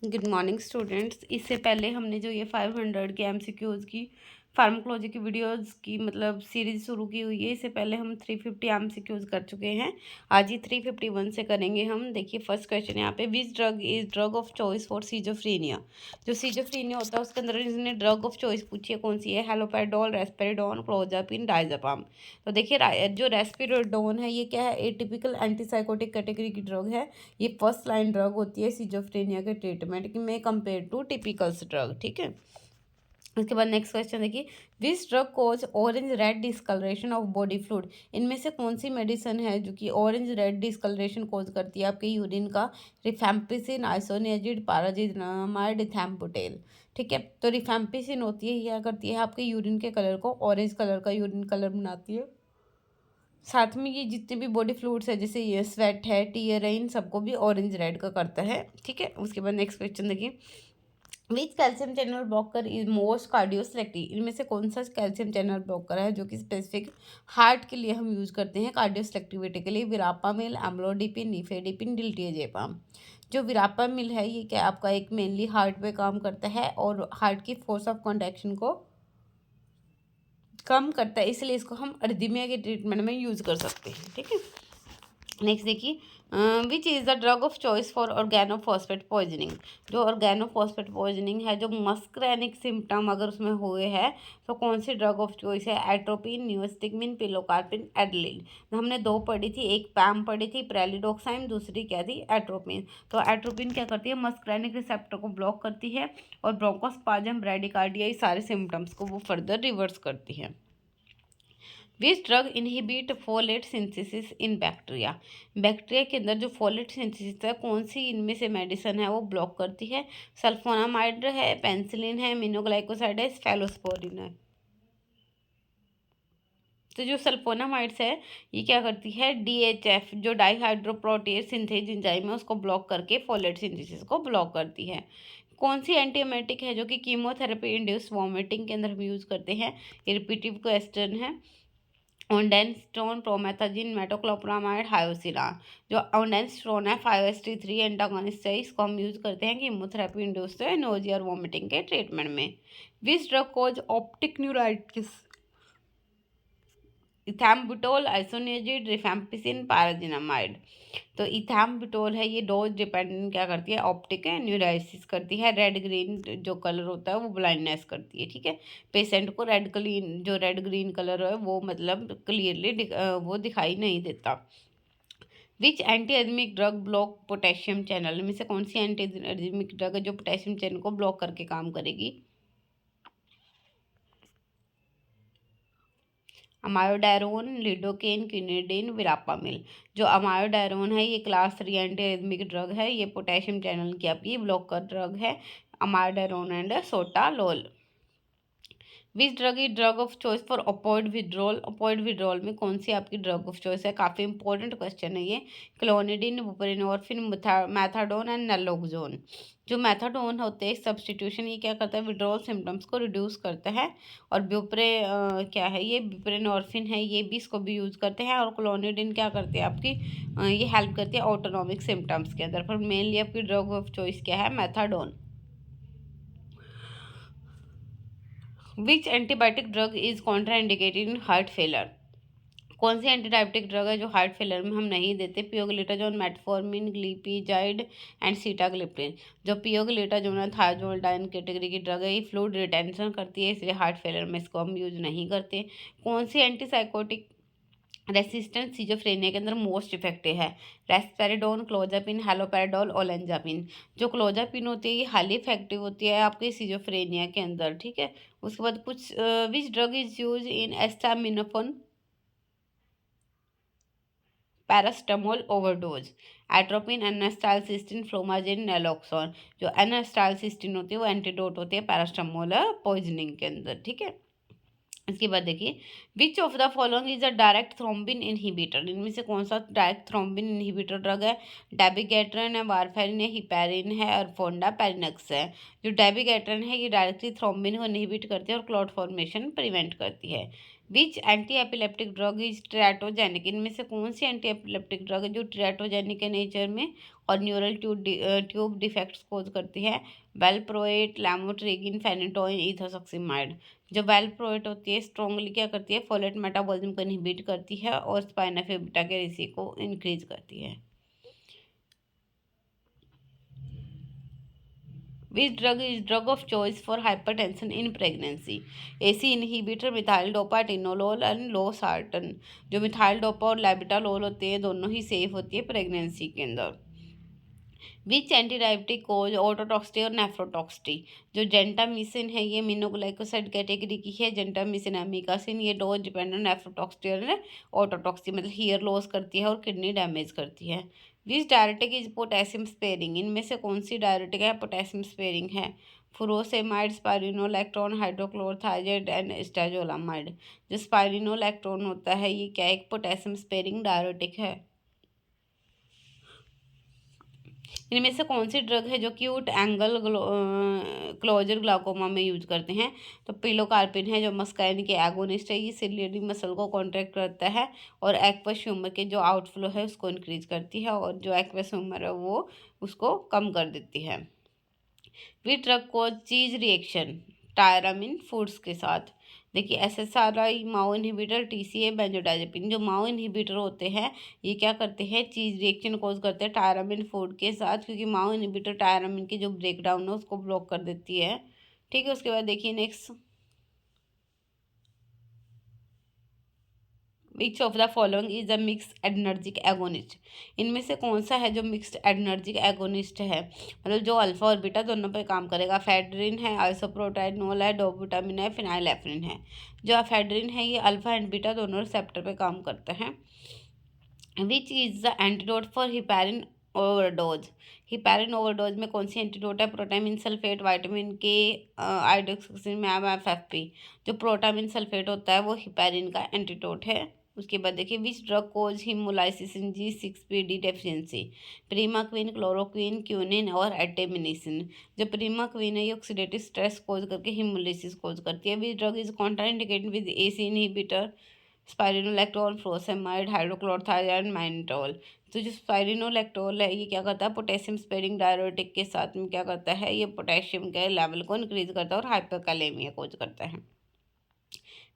Good morning students. इससे पहले हमने जो ये 500 के एमसीक्यूज़ की फार्माकोलॉजी की वीडियोस की मतलब सीरीज़ शुरू की हुई है। इससे पहले हम 350 एमसीक्यूज़ कर चुके हैं। आज ही 351 से करेंगे हम। देखिए फर्स्ट क्वेश्चन यहाँ पे, विच drug is drug of choice for schizophrenia. जो सीजोफ्रीनिया होता है उसके अंदर इसने ड्रग ऑफ चॉइस पूछी है, कौन सी है? Haloperidol, रेस्पेरिडोन, clozapine, diazepam. तो देखिए जो रेस्पेरिडोन है ये क्या है? एटिपिकल एंटीसाइकोटिक कैटेगरी की ड्रग है। ये फर्स्ट लाइन ड्रग होती है सिजोफ्रेनिया के ट्रीटमेंट में कंपेयर टू टिपिकल्स ड्रग। ठीक है। उसके बाद नेक्स्ट क्वेश्चन देखिए, which drug cause orange red discolouration of body fluid. इनमें से कौन सी मेडिसिन है जो कि ऑरेंज रेड डिस्कलरेशन कोज करती है आपके यूरिन का? Rifampicin, isoniazid, pyrazinamide, ethambutol. ठीक है, तो रिफैम्पिसिन होती है, क्या करती है आपके यूरिन के कलर को ऑरेंज कलर का यूरिन कलर बनाती है। साथ में ये जितने भी बॉडी फ्लूइड्स है जैसे ये स्वेट है, टीयर है, इन सबको भी ऑरेंज रेड का करता है। ठीक है, उसके बाद नेक्स्ट क्वेश्चन देखिए, which calcium channel blocker is most cardioselective. इनमें से कौन सा कैल्शियम चैनल ब्लॉकर है जो कि स्पेसिफिक हार्ट के लिए हम यूज करते हैं कार्डियोसेलेक्टिविटी के लिए? Verapamil, amlodipine, nifedipine, diltiazem. जो विरापामिल है ये क्या आपका एक मेनली हार्ट पे काम करता है और हार्ट की फोर्स ऑफ कॉन्ट्रैक्शन को कम करता है, इसलिए इसको हम अर्दीमिया के ट्रीटमेंट में यूज़ कर सकते हैं। ठीक है, नेक्स्ट देखिए, which is the drug of choice for organophosphate poisoning. जो ऑर्गेनोफॉस्फेट पॉइजनिंग है, जो मस्करेनिक सिम्टम अगर उसमें हुए हैं तो कौन सी ड्रग ऑफ चॉइस है? Atropine, neostigmine, pilocarpine, adrenaline. तो हमने दो पढ़ी थी, एक पैम पढ़ी थी प्रेलिडोक्साइम, दूसरी क्या थी? एट्रोपिन। तो एट्रोपिन क्या करती है? मस्करेनिक रिसेप्टर को ब्लॉक करती है और ब्रोंकोस्पाज्म, ब्रेडिकार्डिया, ये सारे सिम्टम्स को वो फर्दर रिवर्स करती है। Which drug inhibit folate synthesis in bacteria. Bacteria के अंदर जो फोलेट सिंथेसिस है, कौन सी इनमें से मेडिसिन है वो ब्लॉक करती है? सल्फोनामाइड है, पेंसिलिन है, मिनोग्लाइकोसाइड है, स्फेलोस्पोरिन है। तो जो सल्फोनामाइड्स है ये क्या करती है? डीएचएफ जो डाईहाइड्रोप्रोटेज सिंथेज एंजाइम है उसको ब्लॉक करके फोलेट सिंथेसिस को ब्लॉक करती है। कौन सी एंटीएमेटिक है जो कि कीमोथेरेपी इंड्यूस वॉमिटिंग के अंदर हम यूज़ करते हैं? ये रिपीटिव क्वेश्चन है। ओंडेंस्टोन, प्रोमेथाजिन, मेटोक्लोप्रामाइड, हायोसिरान। जो ओंडेंस्टोन है 5-HT3 एंटागोनिस्ट है, इसको हम यूज़ करते हैं कीमोथेरेपी इंड्यूस्ड नोजिया और वॉमिटिंग के ट्रीटमेंट में। Which drug cause optic neuritis? Ethambutol, isoniazid, rifampicin, pyrazinamide. तो इथैम्बुटोल है ये डोज डिपेंडेंट क्या करती है? ऑप्टिक न्यूराइसिस करती है। रेड ग्रीन जो कलर होता है वो ब्लाइंडनेस करती है। ठीक है, पेशेंट को रेड ग्रीन जो रेड ग्रीन कलर है वो मतलब क्लियरली वो दिखाई नहीं देता। Which anti arrhythmic drug block potassium channel. में से कौन सी एंटी एजमिक ड्रग है जो पोटेशियम चैनल को ब्लॉक करके काम करेगी? Amiodarone, lidocaine, quinidine, विरापामिल। जो अमायोडायरोन है ये क्लास 3 एंटी ड्रग है, ये पोटेशियम चैनल की आपकी ब्लॉकर ड्रग है। Amiodarone and sotalol. Which drug is drug of choice for opioid withdrawal. Opioid withdrawal में कौन सी आपकी ड्रग ऑफ चॉइस है? काफ़ी इंपॉर्टेंट क्वेश्चन है ये। Clonidine, buprenorphine, methadone and naloxone. जो मैथाडोन होते हैं सब्सटीट्यूशन, ये क्या करता है? विड्रॉल सिम्टम्स को रिड्यूस करता है। और क्या है ये? बुप्रेनोर्फिन है, ये भी इसको भी यूज़ करते हैं। और क्लोनिडिन क्या करते हैं आपकी ये हेल्प करती है ऑटोनॉमिक सिम्टम्स के अंदर। पर मेनली आपकी ड्रग ऑफ चॉइस क्या है? Methadone. Which antibiotic drug is contraindicated in heart failure. कौन सी एंटीबायोटिक ड्रग है जो हार्ट फेलर में हम नहीं देते? Pioglitazone, metformin, glipizide and sitagliptin. जो पियोग्लिटाजोन है थायोजोल्डाइन कैटेगरी की ड्रग है, ये फ्लूइड रिटेंशन करती है, इसलिए हार्ट फेलर में इसको हम यूज नहीं करते। कौन सी एंटीसाइकोटिक रेसिस्टेंट सीजोफ्रेनिया के अंदर मोस्ट इफेक्टिव है? रेस्पेरिडोन, क्लोजापिन, हेलोपेरिडोल, ओलेंजापिन। जो क्लोजापिन होती है ये हाईली इफेक्टिव होती है आपके सीजोफ्रेनिया के अंदर। ठीक है, उसके बाद कुछ which drug is use in acetaminophen, paracetamol overdose, atropine, N acetylcysteine, flumazenil, naloxone. जो एनास्टाइलसिस्टिन होती है वो एंटीडोट होती है पैरास्टामोल पॉइजनिंग के अंदर। ठीक है, इसके बाद देखिए, विच of the following is a direct thrombin inhibitor. इनमें से कौन सा डायरेक्ट थ्रोम्बिन इनहिबिटर ड्रग है? डेबिगेट्रन है, वारफेरिन है, हिपैरिन है और फोंडापेरिनक्स है। जो डेबिगेट्रन है ये डायरेक्टली थ्रोम्बिन को इनहिबिट करती है और क्लॉट फॉर्मेशन प्रिवेंट करती है। Which anti epileptic drug is teratogenic, इनमें से कौन सी एंटी एपिलेप्टिक ड्रग है जो टेराटोजेनिक है नेचर में और न्यूरल ट्यूब डिफेक्ट्स कोज करती है? Valproate, lamotrigine, phenytoin, ethosuximide. जो वेलप्रोएट होती है स्ट्रॉन्गली क्या करती है, फोलेट मेटाबॉलिज्म को इनहिबिट करती है और स्पाइना बीटा के रेशो को इंक्रीज करती है। Which drug is drug of choice for hypertension in pregnancy? AC inhibitor, methyldopa, atenolol and losartan. जो मिथाइल डोपा और लेबिटालोल होते हैं दोनों ही सेफ होती है प्रेगनेंसी के अंदर। विच एंटी डायबिटिक कोज ऑटोटॉक्सिटी और नेफ्रोटॉक्सिटी? जो जेंटामिसिन है ये मिनोग्लाइकोसाइड कैटेगरी की है। जेंटामिसिन एमिकासिन ये डोज डिपेंडेंट नेफ्रोटॉक्सिटी और ऑटोटॉक्सिटी मतलब हीयर लॉस करती है और किडनी डैमेज करती है। Which diuretic is potassium sparing? इनमें से कौन सी डायरेटिक है पोटेशियम स्पेरिंग है? Furosemide, spironolactone, hydrochlorothiazide and acetazolamide. जो स्पाइरिनोलैक्टोन होता है ये क्या एक पोटेशियम स्पेरिंग डायरेटिक है। इनमें से कौन सी ड्रग है जो क्यूट एंगल क्लोजर ग्लाकोमा में यूज करते हैं? तो पिलोकार्पिन है जो मस्काइन के एगोनिस्ट है। ये सिलियरी मसल को कॉन्ट्रैक्ट करता है और एक्वस ह्यूमर के जो आउटफ्लो है उसको इंक्रीज करती है और जो एक्वस ह्यूमर है वो उसको कम कर देती है। विच ड्रग को चीज रिएक्शन टायरामिन फूड्स के साथ? देखिए SSRI, माओ इनहिबिटर, TCA, बेंजोडाइजेपिन। जो माओ इनहिबिटर होते हैं ये क्या करते हैं चीज रिएक्शन कोज करते हैं टायरामिन फूड के साथ, क्योंकि माओ इनहिबिटर टायरामिन की जो ब्रेक डाउन है उसको ब्लॉक कर देती है। ठीक है, उसके बाद देखिए next, which of the following is a mix adrenergic agonist? इनमें से कौन सा है जो मिक्स्ड एडनर्जिक एगोनिस्ट है, मतलब जो अल्फा और बीटा दोनों पे काम करेगा? फेड्रिन है, आइसोप्रोटाइनोल है, डोबुटामिन है, फिनाइलेफ्रिन है। जो फेड्रिन है ये अल्फा एंड बीटा दोनों रिसेप्टर पे काम करते हैं। विच is the antidote for heparin overdose? Heparin overdose में कौन सी एंटीडोट है? प्रोटामिन सल्फेट, विटामिन के, आइडोक्सिमेब, FFP। जो प्रोटामिन सल्फेट होता है वो हिपैरिन का एंटीडोट है। उसके बाद देखिए which drug cause hemolysis in G6PD deficiency? Primaquine, chloroquine, quinine और एटेमिनिसिन। जो प्रीमाक्विन है ये ऑक्सीडेटिव स्ट्रेस कोज करके हिमोलाइसिस कोज करती है। Which drug is contraindicated with AC inhibitor? Spironolactone, furosemide, hydrochlorothiazide, mannitol. तो जो स्पाइरिनोलैक्टोल है ये क्या करता है पोटेशियम स्पेरिंग डायरेटिक के साथ में क्या करता है ये पोटेशियम के लेवल को इंक्रीज करता है और हाइपरकैलेमिया कोज करता है।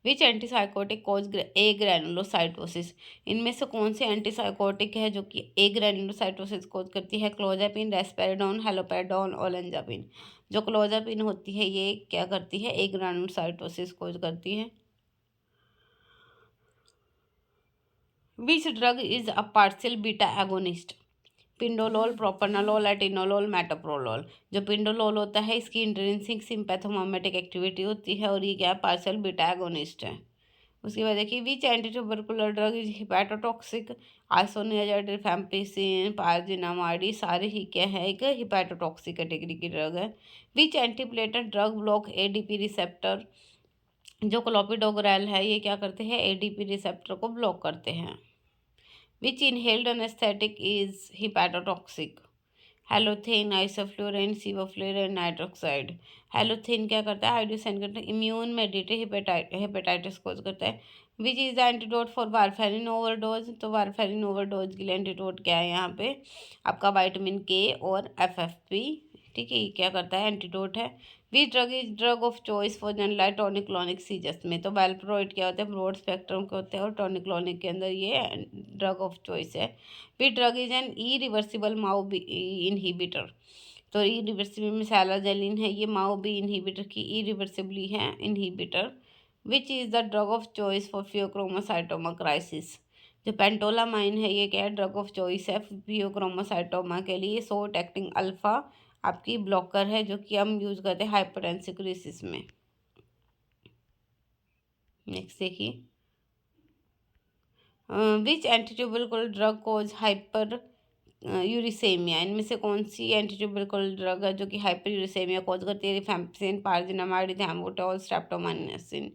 विच एंटीसाइकोटिक कोज ए ग्रैनुलोसाइटोसिस? इनमें से कौन सी एंटीसाइकोटिक है जो कि ए ग्रैनुलोसाइटोसिस कोज करती है? क्लोजापिन, रेस्पेराडोन, हेलोपेराडोन, ओलेंजापिन। जो क्लोजापिन होती है ये क्या करती है ए ग्रैनुलोसाइटोसिस कोज करती है। Which drug is a partial beta agonist? Pindolol, propranolol, atenolol, metoprolol. जो पिंडोलोल होता है इसकी इंट्रिंसिक सिंपैथोमिमेटिक एक्टिविटी होती है और ये क्या पार्शियल बीटा एगोनिस्ट है। उसके बाद देखिए which anti tubercular drug is hepatotoxic? Isoniazid, rifampicin, pyrazinamide सारे ही क्या है एक हिपैटोटॉक्सिक कैटेगरी की ड्रग है। Which antiplatelet drug block ADP receptor? जो क्लोपिडोग्रेल है ये क्या करते हैं ADP रिसेप्टर को ब्लॉक करते हैं। Which inhaled anaesthetic is hepatotoxic? Halothane, isoflurane, sevoflurane, nitrous oxide. Halothane क्या करता है आयोडीन करता है इम्यून मेडिएटेड हेपेटाइटिस कोज करता है। विच is the antidote for warfarin overdose? तो वारफेरिन ओवरडोज के लिए एंटीडोट क्या है यहाँ पे आपका विटामिन के और FFP। ठीक है ये क्या करता है एंटीडोट है। Which drug is drug of choice for generalise tonic clonic seizures में? तो वेलप्रोइड क्या होता है ब्रॉड स्पेक्ट्रम के होते हैं और टॉनिक क्लॉनिक के अंदर ये ड्रग ऑफ चॉइस है। Which drug is an irreversible MAO inhibitor? तो इरिवर्सिबल में सैलाजेलिन है ये माओ बी इनहिबिटर की इरिवर्सिबली है inhibitor. Which is the drug of choice for pheochromocytoma crisis? जो पेंटोलामाइन है ये क्या है ड्रग ऑफ चॉइस है फियोक्रोमोसाइटोमा के लिए। शॉर्ट एक्टिंग अल्फा आपकी ब्लॉकर है जो कि हम यूज करते हैं हाइपरटेंसिव क्राइसिस में। नेक्स्ट देखिए विच एंटीट्यूबरकुलर ड्रग कोज हाइपर यूरिसेमिया? इनमें से कौन सी एंटीट्यूबरकुलर ड्रग है जो कि हाइपर यूरिसेमिया कोज करती है? Rifampicin, pyrazinamide, ethambutol, streptomycin.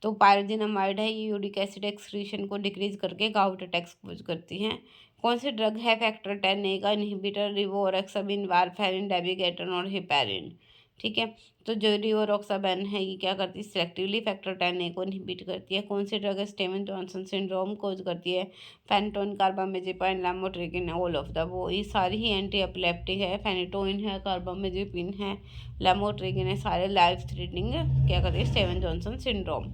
तो पायरजिनामाइड है ये यूरिक एसिड एक्सक्रीशन को डिक्रीज करके गाउट अटैक्स कोज करती हैं। कौन सी ड्रग है फैक्टर 10A का इनहिबिटर? रिवोरेक्साबिन, वारफेरिन, डेबिगेट्रन और हिपैरिन। ठीक है। तो जो रिवारोक्साबैन है ये क्या करती है, सिलेक्टिवली फैक्टर 10A को इनहिबिट करती है। कौन सी ड्रग है, स्टेवन जॉनसन सिंड्रोम कोज करती है। Phenytoin, carbamazepine, lamotrigine, all of the वो ये सारी ही एंटी एपिलेप्टिक है। फेनिटोइन है, कार्बामेजेपिन है, लैमोट्रिगिन है, सारे लाइफ थ्रेटनिंग क्या करती है स्टेवन जॉनसन सिंड्रोम।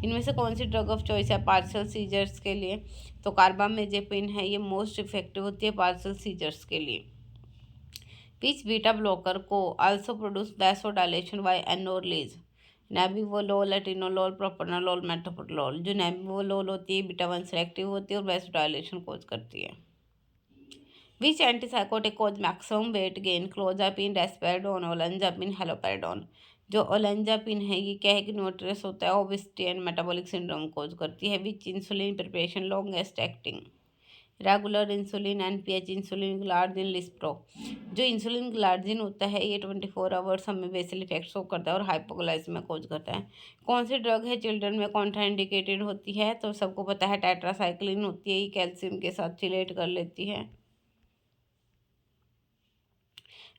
इनमें से कौन सी ड्रग ऑफ चॉइस है पार्शियल सीजर्स के लिए, तो कार्बामेजेपिन है, ये मोस्ट इफेक्टिव होती है पार्शियल सीजर्स के लिए। Which beta blocker को also produce vasodilation by anorexia, nebivolol, atenolol, propranolol, metoprolol. जो नेबिवोलोल होती है बीटा 1 सेलेक्टिव होती है और वैसोडाइलेशन कोज करती है। विच एंटीसाइकोटिक कोज मैक्सिमम वेट गेन, क्लोजापिन, रेस्पेराडोन, ओलेंजापिन, हेलोपेराडोन। जो ओलेंजापिन है ये क्या है कि न्यूट्रस होता है, obesity and metabolic syndrome cause करती है। Which insulin preparation longest acting, regular insulin, NPH, insulin glargine, lispro. जो इंसुलिन ग्लार्जिन होता है ये 24 आवर्स हमें बेसल इफेक्ट शो करता है और हाइपोग्लाइसेमिया कोज करता है। कौन सी ड्रग है चिल्ड्रन में कॉन्ट्राइंडिकेटेड होती है, तो सबको पता है टेट्रासाइक्लिन होती है, ये कैल्शियम के साथ चिलेट कर लेती है।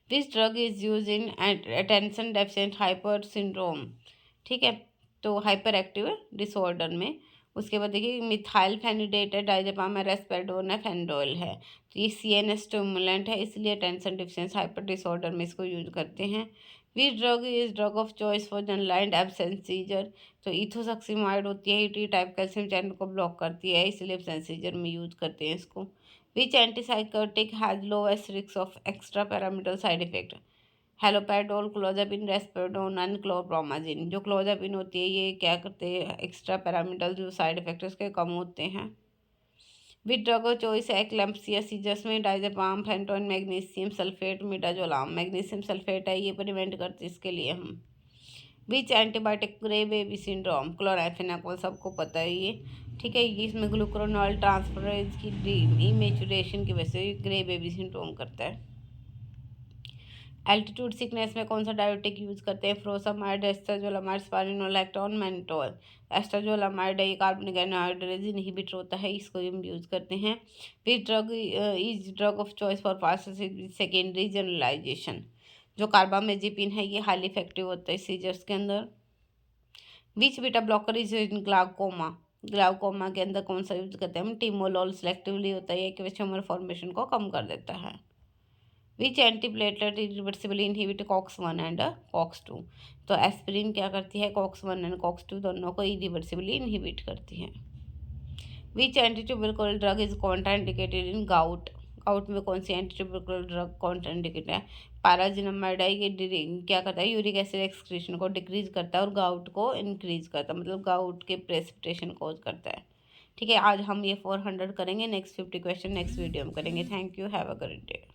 This drug is use in attention deficient hyper syndrome, ठीक है, तो हाइपर एक्टिव डिसऑर्डर में। उसके बाद देखिए मिथाइल फेनिडेट है, डाइजेपाम है, रेस्पेराडोन है, फेनडोल है। तो ये CNS स्टिमुलेंट है, इसलिए अटेंशन डिफिशिएंसी हाइपर डिसऑर्डर में इसको यूज करते हैं। Which drug is drug of choice for generalised absence seizure, तो इथोसक्सीमाइड होती है, टी टाइप कैल्शियम चैनल को ब्लॉक करती है, इसलिए एब्सेंस सीजर में यूज करते हैं इसको। Which antipsychotic has lowest risk of extra pyramidal side effect, haloperidol, clozapine, risperidone and chlorpromazine. जो क्लोजापिन होती है ये क्या करते हैं, एक्स्ट्रा पैरामिटल जो साइड इफेक्ट उसके कम होते हैं। विद ड्रग ऑफ चॉइस है एक्लेम्पसिया सीजर्स में, diazepam, phenytoin, magnesium sulphate, midazolam. Magnesium sulphate है ये प्रिवेंट करते इसके लिए हम। Which antibiotic grey baby syndrome, chloramphenicol सबको पता है ये, ठीक है। ये इसमें ग्लूक्रोनॉल ट्रांसफरेज की डीमेचुरेशन की वजह से ग्रे बेबी सिंड्रोम करता है। एल्टीट्यूड सिकनेस में कौन सा डायोटिक यूज करते हैं, फ्रोसामाइड, एस्ट्राजोलामाइड, स्पारिनोलैक्टोन, मेंटोल। एस्ट्राजोलामाइड है ये कार्बनिक एनहाइड्रेज इनहिबिटर होता है, इसको हम यूज करते हैं। Which drug is drug of choice for partial secondary generalisation, जो कार्बामेजेपिन है ये हाईली इफेक्टिव होता है सीजर्स के अंदर। Which beta blocker is in glaucoma, glaucoma के अंदर कौन सा यूज करते हैं हम, टिमोलोल सिलेक्टिवली होता है कि ट्यूमर फॉर्मेशन को कम कर देता है। Which antiplatelet reversibly inhibit COX-1 and COX-2, तो एस्पिरिन क्या करती है COX-1 एंड COX-2 दोनों को इरिवर्सिबली इनहिबिट करती है। Which antitubercular drug is contraindicated in gout, gout में कौन सी एंटीट्यूबरकुलर ड्रग कॉन्ट्राइंडिकेटेड है, पैराजिनामाइड है, ये क्या करता है यूरिक एसिड एक्सक्रीशन को डिक्रीज करता है और गाउट को इंक्रीज करता है, मतलब गाउट के प्रेसिपिटेशन कोज करता है, ठीक है। आज हम ये 400 करेंगे, नेक्स्ट 50 क्वेश्चन नेक्स्ट वीडियो में करेंगे। Thank you, have a great day.